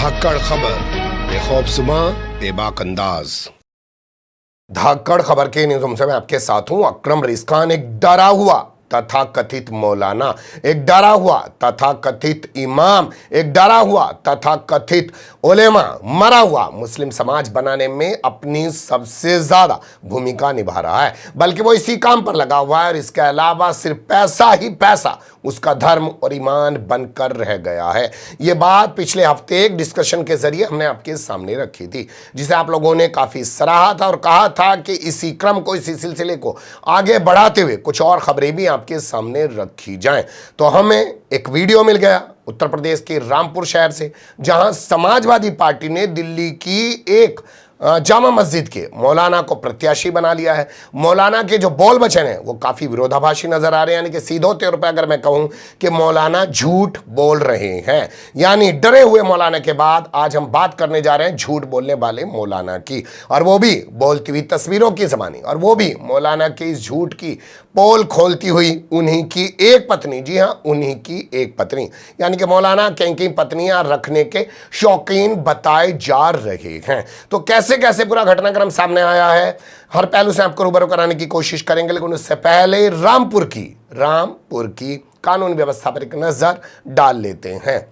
धाकड़ खबर, बेखौफसुमा बेबाक अंदाज। धाकड़ खबर के न्यूज़ से मैं आपके साथ हूं अकरम रईस खान। एक डरा हुआ तथा कथित मौलाना, एक डरा हुआ तथा कथित इमाम, एक डरा हुआ तथा कथित उलेमा मरा हुआ मुस्लिम समाज बनाने में अपनी सबसे ज्यादा भूमिका निभा रहा है, बल्कि वो इसी काम पर लगा हुआ है और इसके अलावा सिर्फ पैसा ही पैसा उसका धर्म और ईमान बनकर रह गया है। ये बात पिछले हफ्ते एक डिस्कशन के जरिए हमने आपके सामने रखी थी, जिसे आप लोगों ने काफी सराहा था और कहा था कि इसी क्रम को, इसी सिलसिले को आगे बढ़ाते हुए कुछ और खबरें भी आपके सामने रखी जाएं। तो हमें एक वीडियो मिल गया उत्तर प्रदेश के रामपुर शहर से, जहां समाजवादी पार्टी ने दिल्ली की एक जामा मस्जिद के मौलाना को प्रत्याशी बना लिया है। मौलाना के जो बोल वचन हैं वो काफी विरोधाभासी नजर आ रहे हैं, यानी कि सीधे तौर पर अगर मैं कहूं कि मौलाना झूठ बोल रहे हैं, यानी डरे हुए मौलाना के बाद आज हम बात करने जा रहे हैं झूठ बोलने वाले मौलाना की, और वो भी बोलती हुई तस्वीरों की जबानी, और वो भी मौलाना के इस झूठ की पोल खोलती हुई उन्हीं की एक पत्नी, जी हाँ उन्हीं की एक पत्नी, यानी कि मौलाना कई पत्नियां रखने के शौकीन बताए जा रहे हैं। तो कैसे कैसे पूरा घटनाक्रम सामने आया है, हर पहलू से आपको रूबरू कराने की कोशिश करेंगे, लेकिन उससे पहले रामपुर की कानून व्यवस्था पर एक नजर डाल लेते हैं।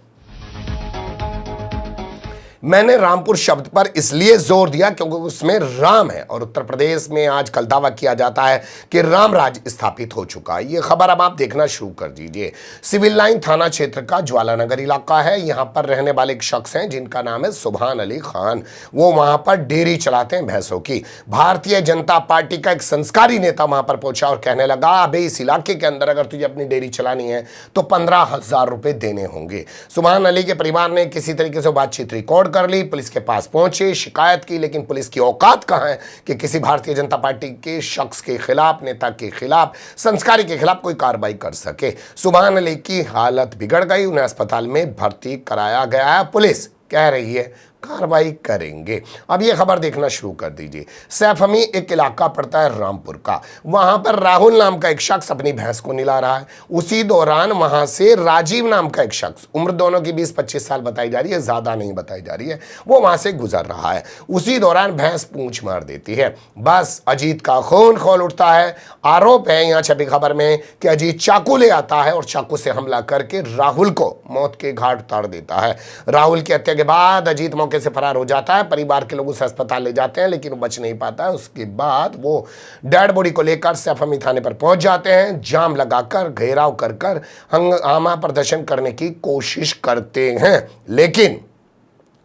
मैंने रामपुर शब्द पर इसलिए जोर दिया क्योंकि उसमें राम है, और उत्तर प्रदेश में आजकल दावा किया जाता है कि राम राज स्थापित हो चुका है। ये खबर अब आप देखना शुरू कर दीजिए। सिविल लाइन थाना क्षेत्र का ज्वालानगर इलाका है। यहां पर रहने वाले एक शख्स हैं जिनका नाम है सुभान अली खान। वो वहां पर डेयरी चलाते हैं भैंसों की। भारतीय जनता पार्टी का एक संस्कारी नेता वहां पर पहुंचा और कहने लगा, अबे इस इलाके के अंदर अगर तुझे अपनी डेयरी चलानी है तो 15,000 रुपए देने होंगे। सुभान अली के परिवार ने किसी तरीके से बातचीत रिकॉर्ड कर ली, पुलिस के पास पहुंचे, शिकायत की, लेकिन पुलिस की औकात कहां है कि किसी भारतीय जनता पार्टी के शख्स के खिलाफ, नेता के खिलाफ, संस्कारी के खिलाफ कोई कार्रवाई कर सके। सुभान अली की हालत बिगड़ गई, उन्हें अस्पताल में भर्ती कराया गया है। पुलिस कह रही है कार्रवाई करेंगे। अब ये खबर देखना शुरू कर दीजिए। सैफमी एक इलाका पड़ता है रामपुर का, वहां पर राहुल नाम का एक शख्स अपनी भैंस को निला रहा है। उसी दौरान वहां से राजीव नाम का एक शख्स, उम्र दोनों की 20-25 साल बताई जा रही है, ज्यादा नहीं बताई जा रही है, वो वहां से गुजर रहा है। उसी दौरान भैंस पूंछ मार देती है। बस अजीत का खून खौल उठता है। आरोप है यहां छपी खबर में कि अजीत चाकू ले आता है और चाकू से हमला करके राहुल को मौत के घाट उतार देता है। राहुल की हत्या के बाद अजीत मौके से फरार हो जाता है। परिवार के लोग उसे अस्पताल ले जाते हैं, लेकिन वो बच नहीं पाता है। उसके बाद वो डेड बॉडी को लेकर सैफमी थाने पर पहुंच जाते हैं। जाम लगाकर, घेराव कर हंगामा प्रदर्शन करने की कोशिश करते हैं, लेकिन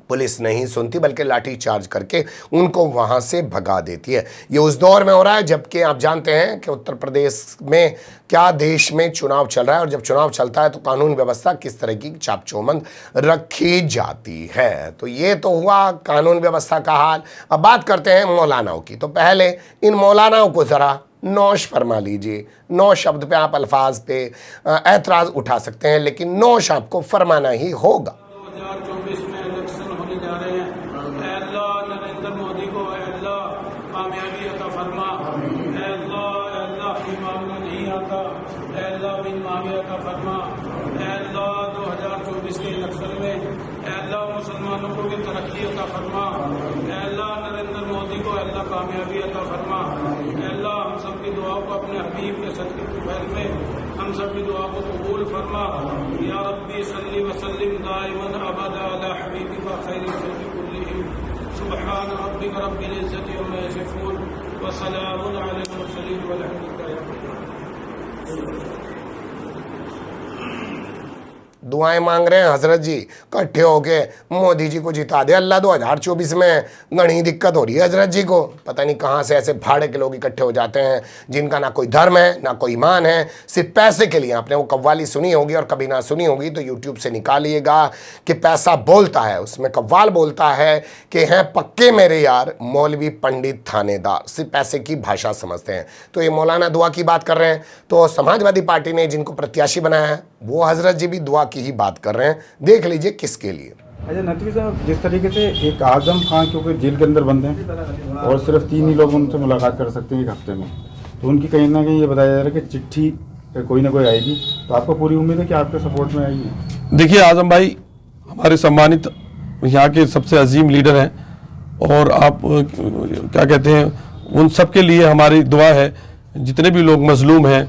पुलिस नहीं सुनती, बल्कि लाठी चार्ज करके उनको वहां से भगा देती है। ये उस दौर में हो रहा है जबकि आप जानते हैं कि उत्तर प्रदेश में क्या देश में चुनाव चल रहा है, और जब चुनाव चलता है तो कानून व्यवस्था किस तरह की चाप चौबंद रखी जाती है। तो ये तो हुआ कानून व्यवस्था का हाल। अब बात करते हैं मौलानाओं की। तो पहले इन मौलानाओं को जरा नौश फरमा लीजिए। नौ शब्द पे आप अल्फाज पे ऐतराज उठा सकते हैं, लेकिन नौश आपको फरमाना ही होगा। 2024 में इलेक्शन होने जा रहे हैं। अल्लाह नरेंद्र मोदी को अल्लाह कामयाबी अता फरमा। अल्लाह भी मांगना नहीं आता, अल्लाह बिन मांगे अता फरमा। अल्लाह 2024 के इलेक्शन में अल्लाह मुसलमानों को भी तरक्की अता फरमा। अल्लाह नरेंद्र मोदी को अल्लाह कामयाबी अता फरमा। अल्लाह हम सब की दुआओं को अपने हबीब के सदके तुफैल में हम सब की दुआ को कबूल फरमा। या रब्बी सल्ली व सल्लिम दाइमन अबदा अला हबीबिका खैरिल खल्क़ि कुल्लिहिम। सुब्हान रब्बिका रब्बिल इज्जति अम्मा यसिफून व सलामुन अलल मुरसलीन वल्हम्दुलिल्लाहि रब्बिल आलमीन। दुआएं मांग रहे हैं हजरत जी, इकट्ठे होके मोदी जी को जिता दे अल्लाह। 2024 में घनी दिक्कत हो रही है हजरत जी को। पता नहीं कहाँ से ऐसे भाड़े के लोग इकट्ठे हो जाते हैं जिनका ना कोई धर्म है ना कोई ईमान है, सिर्फ पैसे के लिए। आपने वो कव्वाली सुनी होगी और कभी ना सुनी होगी तो यूट्यूब से निकालिएगा कि पैसा बोलता है। उसमें कव्वाल बोलता है कि हैं पक्के मेरे यार मौलवी पंडित थानेदार, सिर्फ पैसे की भाषा समझते हैं। तो ये मौलाना दुआ की बात कर रहे हैं, तो समाजवादी पार्टी ने जिनको प्रत्याशी बनाया है वो हजरत जी भी दुआ की ही बात कर रहे हैं। देख लीजिए किसके लिए। अच्छा नकवी साहब, जिस तरीके से एक आजम खान क्योंकि जेल के अंदर बंद हैं और सिर्फ 3 ही लोग उनसे मुलाकात कर सकते हैं एक हफ्ते में, तो उनकी कहीं ना कहीं ये बताया जा रहा है कि चिट्ठी कोई ना कोई आएगी, तो आपको पूरी उम्मीद है कि आपके सपोर्ट में आएगी? देखिए आजम भाई, हमारे सम्मानित यहाँ के सबसे अजीम लीडर हैं और आप क्या कहते हैं, उन सब के लिए हमारी दुआ है। जितने भी लोग मजलूम हैं,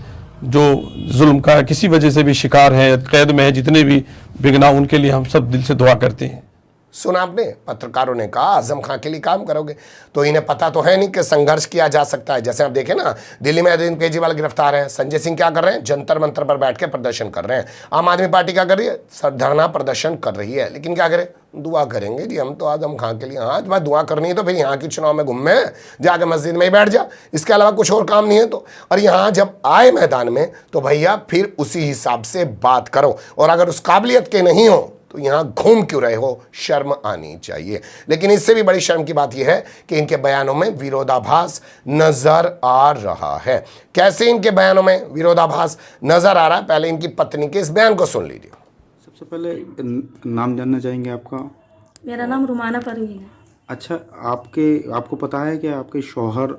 जो जुल्म का किसी वजह से भी शिकार हैं, कैद में हैं, जितने भी बेगुनाह, उनके लिए हम सब दिल से दुआ करते हैं। सुना आपने, पत्रकारों ने कहा आजम खां के लिए काम करोगे, तो इन्हें पता तो है नहीं कि संघर्ष किया जा सकता है। जैसे आप देखें ना, दिल्ली में अरविंद केजरीवाल गिरफ्तार है, संजय सिंह क्या कर रहे हैं, जंतर मंतर पर बैठ के प्रदर्शन कर रहे हैं। आम आदमी पार्टी क्या कर रही है, धरना प्रदर्शन कर रही है, लेकिन क्या करें, दुआ करेंगे जी हम तो आजम खां के लिए। हाँ, बात दुआ करनी है तो फिर यहाँ के चुनाव में घूमे जाके मस्जिद में ही बैठ जा, इसके अलावा कुछ और काम नहीं है तो। और यहाँ जब आए मैदान में तो भैया फिर उसी हिसाब से बात करो, और अगर उस काबिलियत के नहीं हो तो यहाँ घूम क्यों रहे हो, शर्म आनी चाहिए। लेकिन इससे भी बड़ी शर्म की बात यह है कि इनके बयानों में विरोधाभास नजर आ रहा है। कैसे इनके बयानों में विरोधाभास नजर आ रहा है, पहले इनकी पत्नी के इस बयान को सुन लीजिए। सबसे पहले नाम जानना चाहेंगे आपका? मेरा नाम रुमाना परवीन है। अच्छा, आपको पता है कि आपके शौहर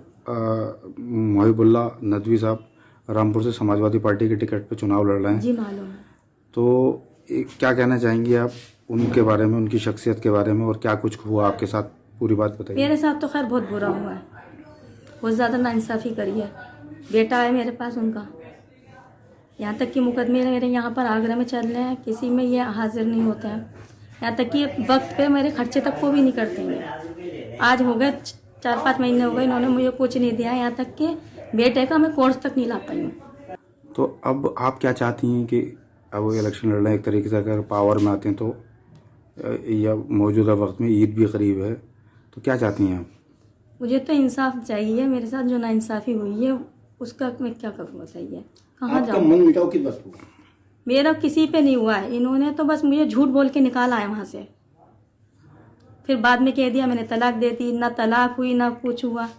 मोहिबुल्लाह नदवी साहब रामपुर से समाजवादी पार्टी के टिकट पे चुनाव लड़ रहे हैं? जी मालूम है। तो क्या कहना चाहेंगी आप उनके बारे में, उनकी शख्सियत के बारे में, और क्या कुछ हुआ आपके साथ, पूरी बात बताइए। मेरे साथ तो खैर बहुत बुरा हुआ है, बहुत ज़्यादा नाइंसाफ़ी करी है। बेटा है मेरे पास उनका, यहाँ तक कि मुकदमे मेरे यहाँ पर आगरा में चल रहे हैं, किसी में ये हाजिर नहीं होते हैं। यहाँ तक कि वक्त पे मेरे खर्चे तक को भी नहीं करते हैं। आज हो गए 4-5 महीने हो गए, इन्होंने मुझे कुछ नहीं दिया, यहाँ तक कि बेटे का मैं कोर्स तक नहीं ला पाई हूँ। तो अब आप क्या चाहती हैं कि अब वो इलेक्शन लड़ रहे हैं, एक तरीके से अगर पावर में आते हैं तो, या मौजूदा वक्त में ईद भी करीब है, तो क्या चाहती हैं आप? मुझे तो इंसाफ चाहिए, मेरे साथ जो नाइंसाफ़ी हुई है उसका मैं क्या करूँ बताइए, कहाँ जाऊँ? मन मिटाओ किस बात को? मेरा किसी पे नहीं हुआ है, इन्होंने तो बस मुझे झूठ बोल के निकाला है वहाँ से। फिर बाद में कह दिया मैंने तलाक दे दी, ना तलाक हुई ना कुछ हुआ।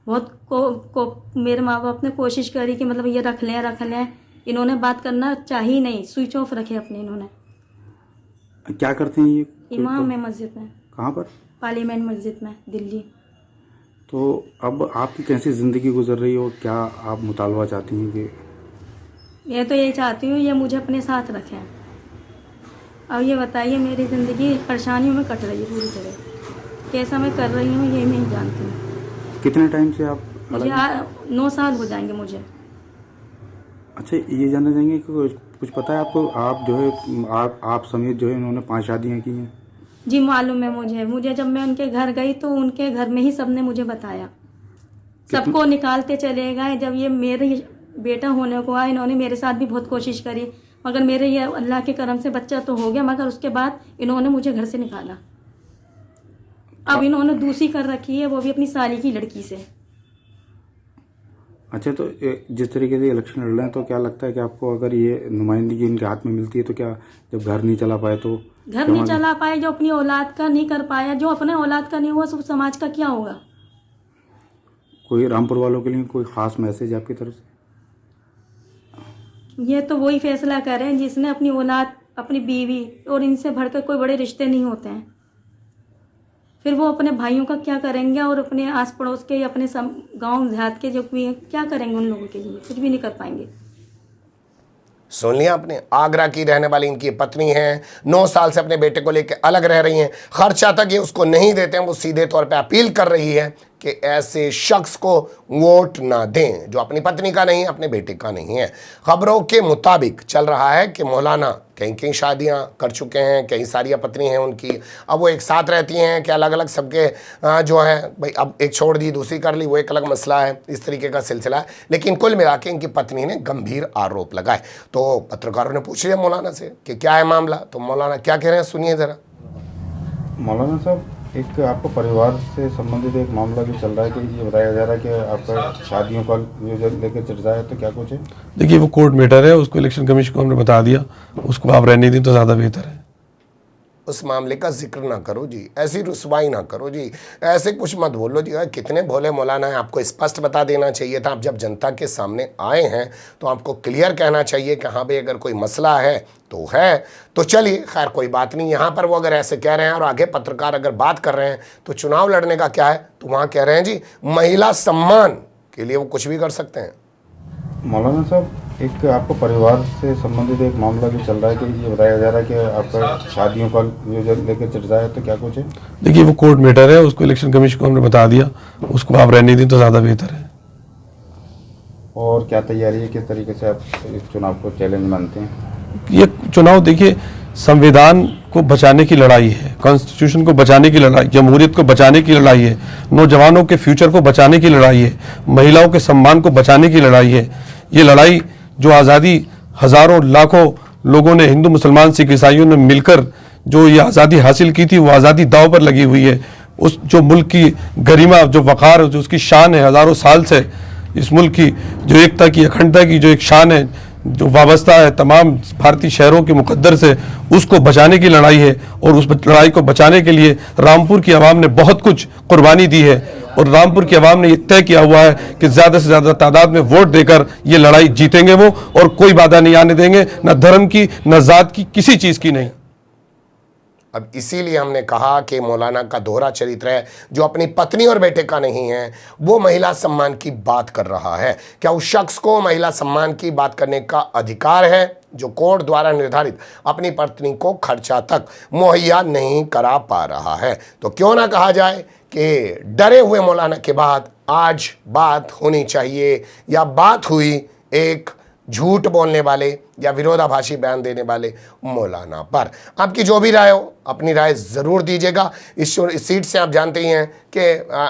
बहुत मेरे माँ बाप ने कोशिश करी कि मतलब ये रख लें, इन्होंने बात करना चाहिए नहीं, स्विच ऑफ रखे अपने। इन्होंने क्या करते हैं ये? इमाम है मस्जिद में। कहाँ पर? पार्लियामेंट मस्जिद में, दिल्ली। तो अब आपकी कैसी ज़िंदगी गुजर रही है और क्या आप मुतालबा चाहती हैं कि? मैं तो यही चाहती हूँ ये मुझे अपने साथ रखें। अब ये बताइए, मेरी ज़िंदगी परेशानियों में कट रही है पूरी तरह, कैसा मैं कर रही हूँ ये नहीं जानती हूँ। कितने टाइम से आप? मुझे 9 साल हो जाएंगे मुझे। अच्छा, ये जानना चाहेंगे कि कुछ पता है आपको, आप जो है आप समेत जो है इन्होंने 5 शादियाँ की हैं? जी मालूम है मुझे जब मैं उनके घर गई तो उनके घर में ही सबने मुझे बताया, सबको निकालते चले गए। जब ये मेरे बेटा होने को आया, इन्होंने मेरे साथ भी बहुत कोशिश करी, मगर मेरे ये अल्लाह के करम से बच्चा तो हो गया, मगर उसके बाद इन्होंने मुझे घर से निकाला। अब इन्होंने दूसरी कर रखी है, वो भी अपनी साली की लड़की से। अच्छा, तो जिस तरीके से इलेक्शन लड़ रहे हैं, तो क्या लगता है कि आपको अगर ये नुमाइंदगी इनके हाथ में मिलती है तो क्या, जब घर नहीं चला पाए तो? घर नहीं चला पाए, जो अपनी औलाद का नहीं कर पाया, जो अपने औलाद का नहीं हुआ, सब समाज का क्या होगा? कोई रामपुर वालों के लिए कोई खास मैसेज आपकी तरफ से? ये तो वही फैसला कर रहे हैं जिसने अपनी औलाद, अपनी बीवी, और इनसे बढ़कर कोई बड़े रिश्ते नहीं होते हैं। फिर वो अपने भाइयों का क्या करेंगे, और अपने आस पड़ोस के, अपने गांव देहात के जो भी हैं क्या करेंगे, उन लोगों के लिए कुछ भी नहीं कर पाएंगे। सुन लिया आपने, आगरा की रहने वाली इनकी पत्नी है, 9 साल से अपने बेटे को लेकर अलग रह रही हैं, खर्चा तक ये उसको नहीं देते हैं। वो सीधे तौर पे अपील कर रही है कि ऐसे शख्स को वोट ना दें जो अपनी पत्नी का नहीं, अपने बेटे का नहीं है। खबरों के मुताबिक चल रहा है कि मौलाना कई शादियां कर चुके हैं, कई सारी पत्नी हैं उनकी, अब वो एक साथ रहती हैं कि अलग अलग सबके जो है भाई, अब एक छोड़ दी दूसरी कर ली, वो एक अलग मसला है, इस तरीके का सिलसिला है। लेकिन कुल मिला के इनकी पत्नी ने गंभीर आरोप लगाए। तो पत्रकारों ने पूछ लिया मौलाना से कि क्या है मामला, तो मौलाना क्या कह रहे हैं, सुनिए ज़रा। मौलाना साहब, एक आपको परिवार से संबंधित एक मामला भी चल रहा है कि ये बताया जा रहा है कि आपका शादियों का जो लेकर चर्चा है, तो क्या कुछ है? देखिए, वो कोर्ट मैटर है, उसको इलेक्शन कमीशन को हमने बता दिया, उसको आप रहने दें तो ज़्यादा बेहतर है। उस मामले का जिक्र ना करो जी, ऐसी रुसवाई ना करो जी, ऐसे कुछ मत बोलो जी। कितने भोले मौलाना हैं, आपको स्पष्ट बता देना चाहिए था। आप जब जनता के सामने आए हैं तो आपको क्लियर कहना चाहिए कि हाँ भाई अगर कोई मसला है तो है, तो चलिए खैर कोई बात नहीं। यहाँ पर वो अगर ऐसे कह रहे हैं और आगे पत्रकार अगर बात कर रहे हैं तो चुनाव लड़ने का क्या है, तो वहाँ कह रहे हैं जी महिला सम्मान के लिए वो कुछ भी कर सकते हैं। मौलाना साहब, एक आपको परिवार से संबंधित एक मामला भी चल रहा है कि ये बताया जा रहा है कि आपका शादियों का जो लेकर चर्चा है, तो क्या कुछ है? देखिए वो कोर्ट मैटर है, उसको इलेक्शन कमीशन को हमने बता दिया, उसको आप रहने दें तो ज़्यादा बेहतर है। और क्या तैयारी है, किस तरीके से आप इस चुनाव को चैलेंज मानते हैं? ये चुनाव देखिए संविधान को बचाने की लड़ाई है, कॉन्स्टिट्यूशन को बचाने की लड़ाई, जमहूरियत को बचाने की लड़ाई है, नौजवानों के फ्यूचर को बचाने की लड़ाई है, महिलाओं के सम्मान को बचाने की लड़ाई है। ये लड़ाई जो आज़ादी हज़ारों लाखों लोगों ने, हिंदू मुसलमान सिख ईसाइयों ने मिलकर जो ये आज़ादी हासिल की थी, वो आज़ादी दांव पर लगी हुई है। उस जो मुल्क की गरिमा, जो वक़ार, जो उसकी शान है हज़ारों साल से, इस मुल्क की जो एकता की, अखंडता की जो एक शान है, जो वाबस्ता है तमाम भारतीय शहरों के मुकद्दर से, उसको बचाने की लड़ाई है। और उस लड़ाई को बचाने के लिए रामपुर की आवाम ने बहुत कुछ कुर्बानी दी है और रामपुर की आवाम ने ये तय किया हुआ है कि ज़्यादा से ज़्यादा तादाद में वोट देकर ये लड़ाई जीतेंगे वो, और कोई बाधा नहीं आने देंगे, न धर्म की, न जात की, किसी चीज़ की नहीं। अब इसीलिए हमने कहा कि मौलाना का दोहरा चरित्र है, जो अपनी पत्नी और बेटे का नहीं है, वो महिला सम्मान की बात कर रहा है। क्या उस शख्स को महिला सम्मान की बात करने का अधिकार है जो कोर्ट द्वारा निर्धारित अपनी पत्नी को खर्चा तक मुहैया नहीं करा पा रहा है? तो क्यों ना कहा जाए कि डरे हुए मौलाना के बाद आज बात होनी चाहिए, या बात हुई एक झूठ बोलने वाले या विरोधाभासी बयान देने वाले मौलाना पर। आपकी जो भी राय हो, अपनी राय ज़रूर दीजिएगा। इस सीट से आप जानते ही हैं कि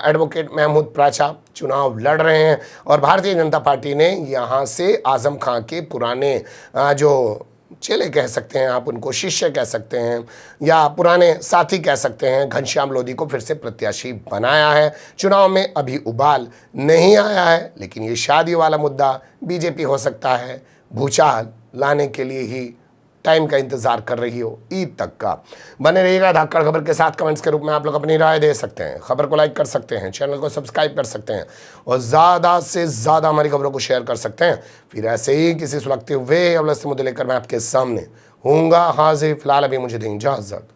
एडवोकेट महमूद प्राचा चुनाव लड़ रहे हैं और भारतीय जनता पार्टी ने यहाँ से आज़म खां के पुराने जो चेले कह सकते हैं, आप उनको शिष्य कह सकते हैं या पुराने साथी कह सकते हैं, घनश्याम लोधी को फिर से प्रत्याशी बनाया है। चुनाव में अभी उबाल नहीं आया है, लेकिन ये शादी वाला मुद्दा बीजेपी हो सकता है भूचाल लाने के लिए ही टाइम का इंतजार कर रही हो, ईद तक का। बने रहिएगा धाकड़ खबर के साथ। कमेंट्स के रूप में आप लोग अपनी राय दे सकते हैं, खबर को लाइक कर सकते हैं, चैनल को सब्सक्राइब कर सकते हैं और ज़्यादा से ज़्यादा हमारी खबरों को शेयर कर सकते हैं। फिर ऐसे ही किसी सुलगते हुए अवलस्त मुद्दे लेकर मैं आपके सामने हूँगा हाजिर। फिलहाल अभी मुझे दें इजाज़त।